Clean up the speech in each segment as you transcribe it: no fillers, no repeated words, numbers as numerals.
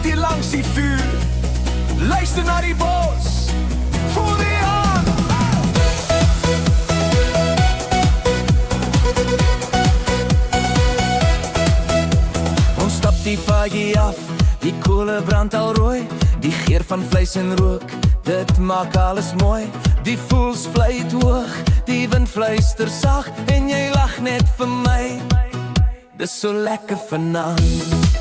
hier langs die vuur. Luister naar die bos, voel die aan. Ons stap die paadjie af, die koele brand al rooi. Die geur van vleis en rook, dit maak alles mooi. Die voels vlieg hoog, die wind fluister sag. En jy lag net vir my, dis so lekker vanaand.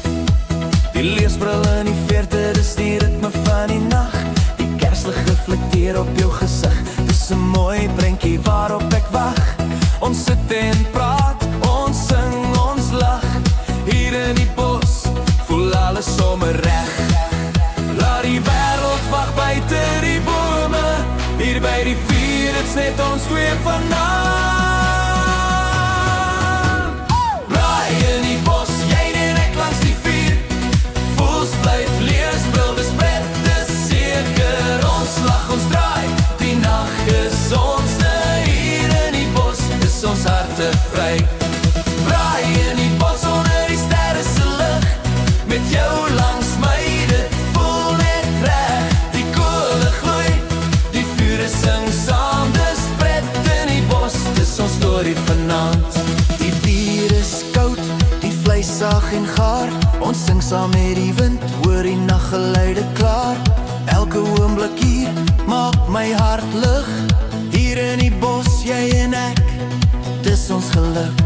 Die leesbril in die verte, dis die ritme van die nacht. Die kerslig reflekteer op jou gesig. Dis 'n mooi prentjie waarop ek wag. Ons sit en praat, ons sing, ons lag. Hier in die bos, voel alles sommer reg. Laat die wêreld wag buite die bome. Hier by die vuur, dit's net ons twee vanaand. Braai in die bos, jy en ek langs die vuur. Voels vlieg, leesbril, dis pret, dis seker. Ons lag, ons draai, die nag is ons. Hier in die bos, is ons harte vry. Braai in die bos, onder die sterre se lig. Met jou langs my, dit voel net reg. Die koele gloei, die vure sing saam. Dis pret in die bos, dis ons storie vanaand. Die bier is koud, die vleis sag en gaar. Ons sing saam met die wind, hoor die nachtgeluide klaar. Elke oomblik hier, maak my hart lig. Hier in die bos, jy en ek, dis ons geluk.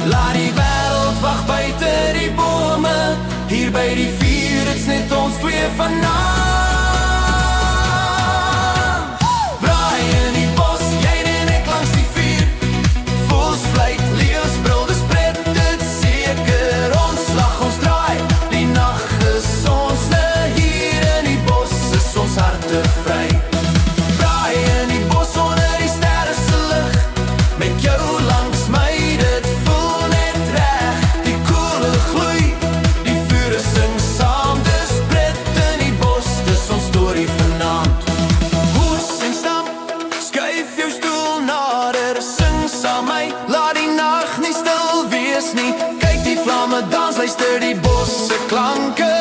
Laat die wêreld wag buite die bome. Hier by die vuur, dit's net ons twee vanaand. Braai in die bos, jy en ek langs die vuur. Voels vlieg, leesbril, dis pret, dit seker. Ons lag, ons draai, die nag is ons. Hier in die bos, is ons harte vry. Braai in die bos, onder die sterre se lig. Met jou langs my, dit voel net reg. Die koele gloei, die vure sing saam. Dis pret in die bos, dis ons storie vanaand. Hoes en stamp, skuif jou stoel nader. Sing saam my, laat die nag nie stil wees nie. Kyk die vlamme dans, luister die bos se klanke.